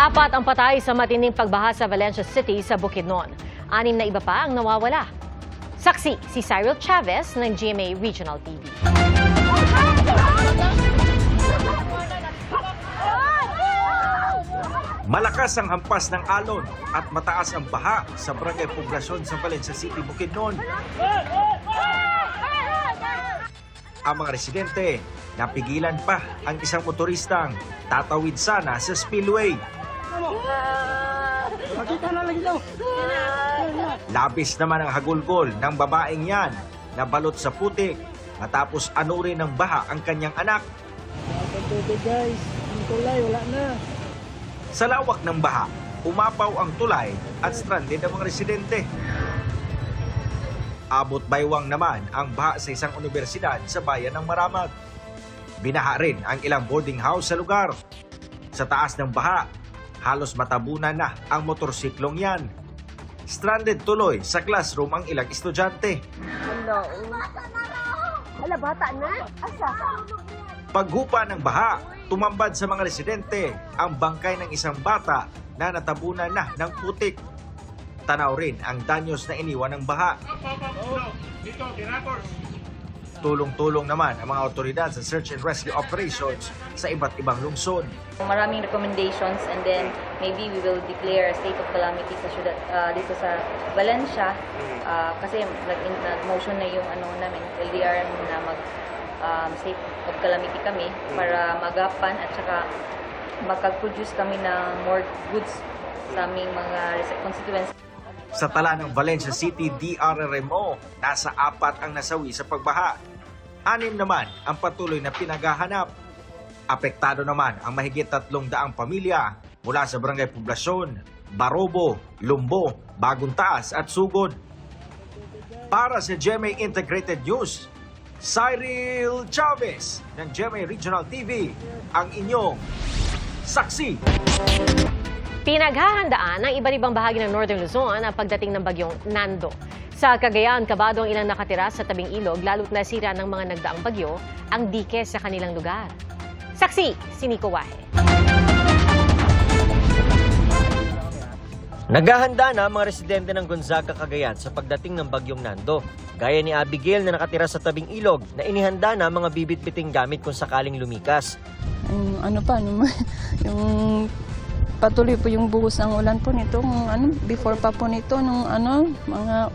Apat ang patay sa matinding pagbaha sa Valencia City sa Bukidnon. 6 na iba pa ang nawawala. Saksi si Cyril Chavez ng GMA Regional TV. Malakas ang hampas ng alon at mataas ang baha sa barangay poblasyon sa Valencia City, Bukidnon. Ang mga residente, napigilan pa ang isang motoristang tatawid sana sa spillway. Labis naman ang hagulgol ng babaeng yan na balot sa putik matapos anurin ng baha ang kanyang anak. Guys, ang tulay, wala na. Sa lawak ng baha, umapaw ang tulay at stranded ang mga residente. Abot baywang naman ang baha sa isang universidad sa bayan ng Maramag. Binaha rin ang ilang boarding house sa lugar. Sa taas ng baha, halos matabunan na ang motorsiklong yan. Stranded tuloy sa classroom ang ilang estudyante. Hala, bata na? Asa? Paghupa ng baha, tumambad sa mga residente ang bangkay ng isang bata na natabunan na ng putik. Tanaw rin ang danyos na iniwan ng baha. Tulong-tulong naman ang mga otoridad sa search and rescue operations sa iba't ibang lungsod. Maraming recommendations and then maybe we will declare a state of calamity sa syudad, dito sa Valencia kasi nag-motion na yung namin, LDR na state of calamity kami para magapan at saka magkag-produce kami ng more goods sa aming mga constituents. Sa tala ng Valencia City DRRMO, nasa 4 ang nasawi sa pagbaha. 6 naman ang patuloy na pinaghahanap. Apektado naman ang mahigit 300 pamilya mula sa barangay Poblasyon, Barobo, Lumbo, Bagong Taas at Sugod. Para sa GMA Integrated News, Cyril Chavez ng GMA Regional TV, ang inyong saksi. Pinaghahandaan ng iba't ibang bahagi ng Northern Luzon ang pagdating ng bagyong Nando. Sa Cagayan, kabado ang ilang nakatira sa tabing ilog lalo't nasira ng mga nagdaang bagyo ang dike sa kanilang lugar. Saksi, si Nico Wahe. Naghahanda na ang mga residente ng Gonzaga, Cagayan sa pagdating ng bagyong Nando. Gaya ni Abigail na nakatira sa tabing ilog na inihanda na ang mga bibit-biting gamit kung sakaling lumikas. Yung patuloy po yung buhos ng ulan po nito, before pa po nito,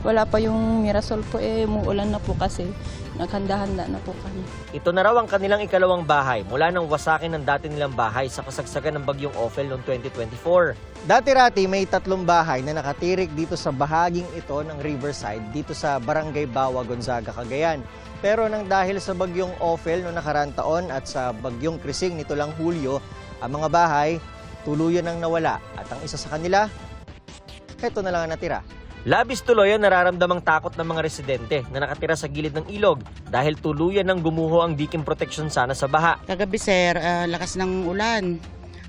wala pa yung Mirasol po, muulan na po kasi, naghanda-handa na po kami. Ito na raw ang kanilang ikalawang bahay mula nang wasakin ng dati nilang bahay sa kasagsagan ng bagyong Ophel noong 2024. Dati-rati may 3 bahay na nakatirik dito sa bahaging ito ng Riverside dito sa Barangay Bawa, Gonzaga, Cagayan. Pero nang dahil sa bagyong Ophel noong nakaraang taon at sa bagyong Krising nito lang Hulyo, ang mga bahay tuluyan ang nawala at ang isa sa kanila, heto na lang ang natira. Labis tuloy ang nararamdamang takot ng mga residente na nakatira sa gilid ng ilog dahil tuluyan ng gumuho ang diking protection sana sa baha. Kagabi sir, lakas ng ulan.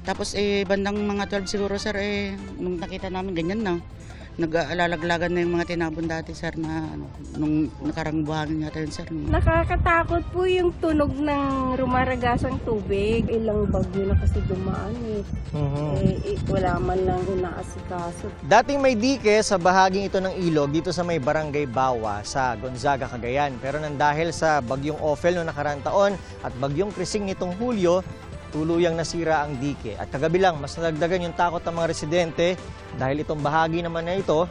Tapos bandang mga 12 siguro sir, nung nakita namin ganyan na. Nag-alalaglagan na yung mga tinabon dati sir na nung nakarang buhangin yata yun sir. Nakakatakot po yung tunog ng rumaragasang tubig. Ilang bagyo na kasi dumaan wala man lang inaasikaso. Dating may dike sa bahaging ito ng ilog dito sa may Barangay Bawa sa Gonzaga, Cagayan. Pero nang dahil sa bagyong Ophel noong nakaraang taon at bagyong Krising nitong Hulyo, tuluyang nasira ang dike. At kagabi lang, mas nadagdagan yung takot ng mga residente dahil itong bahagi naman na ito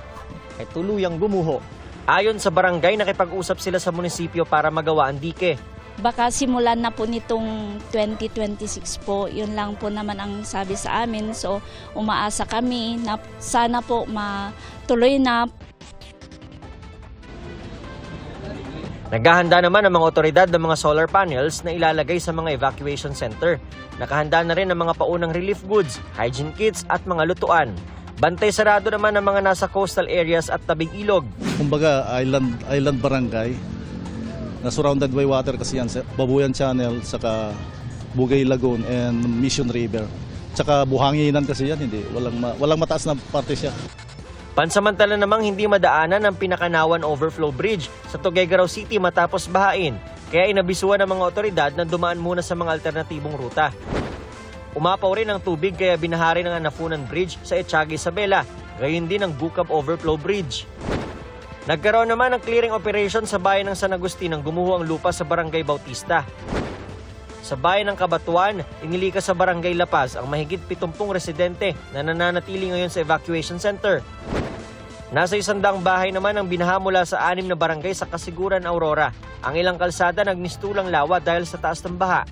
ay tuluyang gumuho. Ayon sa barangay, nakipag-usap sila sa munisipyo para magawa ang dike. Baka simulan na po nitong 2026 po. Yun lang po naman ang sabi sa amin. So umaasa kami na sana po matuloy na. Naghahanda naman ang mga otoridad ng mga solar panels na ilalagay sa mga evacuation center. Nakahanda na rin ang mga paunang relief goods, hygiene kits at mga lutuan. Bantay sarado naman ang mga nasa coastal areas at tabing ilog. Kumbaga island barangay na surrounded by water kasi yan, Babuyan Channel, saka Bugay Lagoon and Mission River. Saka buhanginan kasi yan, walang mataas na parte siya. Pansamantala namang hindi madaanan ang Pinakanawan Overflow Bridge sa Tuguegarao City matapos bahain. Kaya inabisuan ng mga otoridad na dumaan muna sa mga alternatibong ruta. Umapaw rin ang tubig kaya binahari ng Anafunan Bridge sa Etiaga Isabela, gayon din ang Bukab Overflow Bridge. Nagkaroon naman ng clearing operation sa bayan ng San Agustin nang gumuho ang lupa sa Barangay Bautista. Sa bayan ng Cabatuan, inilikas sa Barangay La Paz ang mahigit 70 residente na nananatili ngayon sa evacuation center. Nasa 100 bahay naman ang binaha mula sa 6 na barangay sa Kasiguran, Aurora. Ang ilang kalsada nagmistulang lawa dahil sa taas ng baha.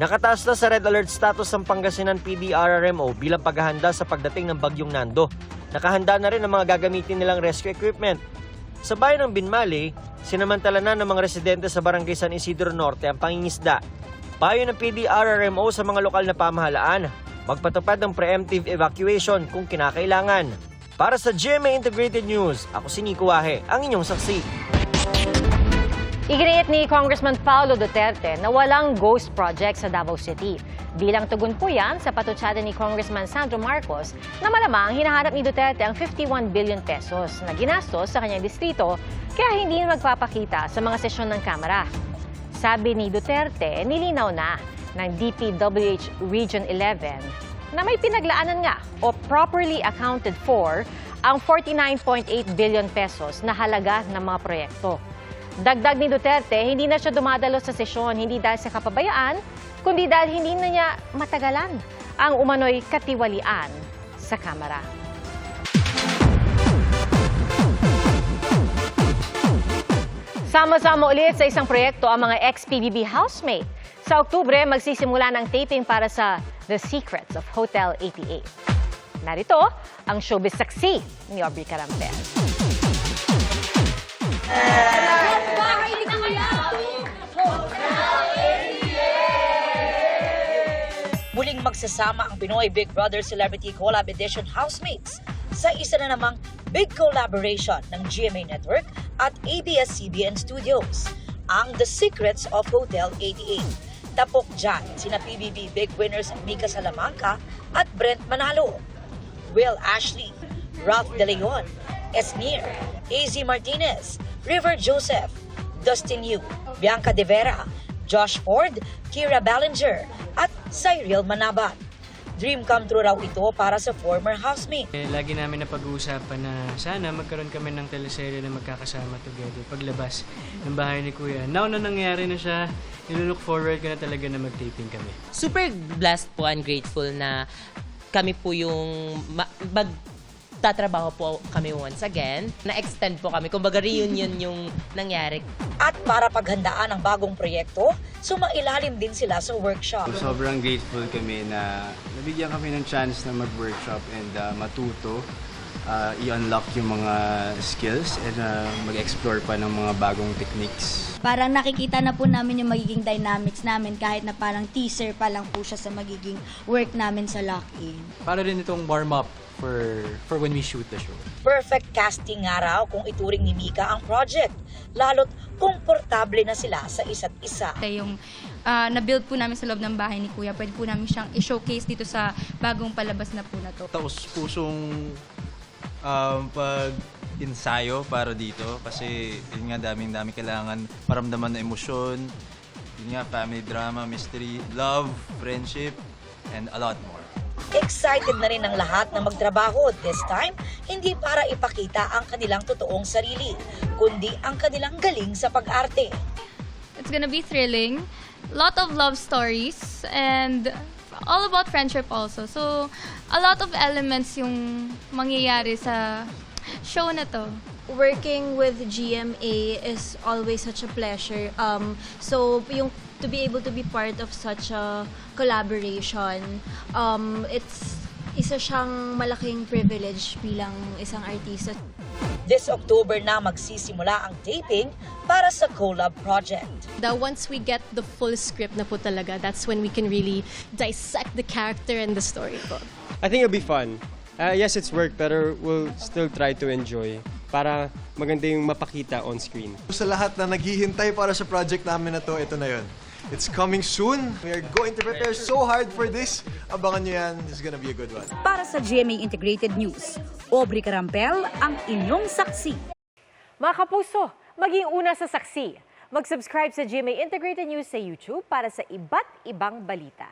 Nakataas na sa red alert status ang Pangasinan PDRRMO bilang paghahanda sa pagdating ng bagyong Nando. Nakahanda na rin ang mga gagamitin nilang rescue equipment. Sa bayan ng Binmali, sinamantala na ng mga residente sa Barangay San Isidro Norte ang pangingisda. Payo ng PDRRMO sa mga lokal na pamahalaan, magpatupad ng preemptive evacuation kung kinakailangan. Para sa GMA Integrated News, ako si Nico Wahe, ang inyong saksi. Iginiit ni Congressman Paulo Duterte na walang ghost project sa Davao City. Bilang tugon po yan sa patutsada ni Congressman Sandro Marcos na malamang hinahanap ni Duterte ang 51 billion pesos na ginastos sa kanyang distrito kaya hindi magpapakita sa mga sesyon ng Kamara. Sabi ni Duterte, nilinaw na ng DPWH Region 11 na may pinaglaanan nga o properly accounted for ang 49.8 billion pesos na halaga ng mga proyekto. Dagdag ni Duterte, hindi na siya dumadalo sa sesyon hindi dahil sa kapabayaan, kundi dahil hindi na niya matagalan ang umano'y katiwalian sa Kamara. Sama-sama ulit sa isang proyekto ang mga ex-PBB housemate. Sa Oktubre, magsisimula ng taping para sa The Secrets of Hotel 88. Narito ang showbiz saksi ni Aubrey Carampel. Muling magsasama ang Pinoy Big Brother Celebrity Collab Edition housemates sa isa na namang big collaboration ng GMA Network at ABS-CBN Studios, ang The Secrets of Hotel 88. Tapok dyan sina PBB big winners Mika Salamanca at Brent Manalo, Will Ashley, Ralph De Leon, Esmir, AZ Martinez, River Joseph, Dustin Yu, Bianca De Vera, Josh Ford, Kira Ballinger, at Cyril Manabat. Dream come true raw ito para sa former housemate. Lagi namin napag-uusapan na sana magkaroon kami ng teleserye na magkakasama together paglabas ng bahay ni Kuya. Now na nangyari na siya, nilook forward ko na talaga na mag-taping kami. Super blessed po and grateful na kami po yung tatrabaho po kami once again. Na-extend po kami. Kumbaga reunion yung nangyari. At para paghandaan ang bagong proyekto, sumailalim din sila sa workshop. Sobrang grateful kami na nabigyan kami ng chance na mag-workshop and matuto, i-unlock yung mga skills and mag-explore pa ng mga bagong techniques. Parang nakikita na po namin yung magiging dynamics namin kahit na parang teaser pa lang po siya sa magiging work namin sa lock-in. Para rin itong warm-up for when we shoot the show. Perfect casting nga raw kung ituring ni Mika ang project, lalo't komportable na sila sa isa't isa. Yung na-build po namin sa loob ng bahay ni Kuya, pwede po namin siyang i-showcase dito sa bagong palabas na po na to. Taos-pusong pag-ensayo para dito kasi yun nga daming kailangan maramdaman na emosyon, yun nga family drama, mystery, love, friendship, and a lot more. Excited na rin ang lahat na magtrabaho this time, hindi para ipakita ang kanilang totoong sarili, kundi ang kanilang galing sa pag-arte. It's gonna be thrilling, lot of love stories, and all about friendship also. So, a lot of elements yung mangyayari sa show na to. Working with GMA is always such a pleasure. So, yung to be able to be part of such a collaboration, it's isa siyang malaking privilege bilang isang artista. This October na magsisimula ang taping para sa collab project. Once we get the full script na po talaga, that's when we can really dissect the character and the story po. I think it'll be fun. Yes, it's work, pero we'll still try to enjoy para maganda yung mapakita on screen. Sa lahat na naghihintay para sa project namin na to, ito na yun. It's coming soon. We are going to prepare so hard for this. Abangan nyo yan. This is gonna be a good one. Para sa GMA Integrated News, Aubrey Carampel, ang inyong saksi. Mga kapuso, maging una sa saksi. Mag-subscribe sa GMA Integrated News sa YouTube para sa iba't ibang balita.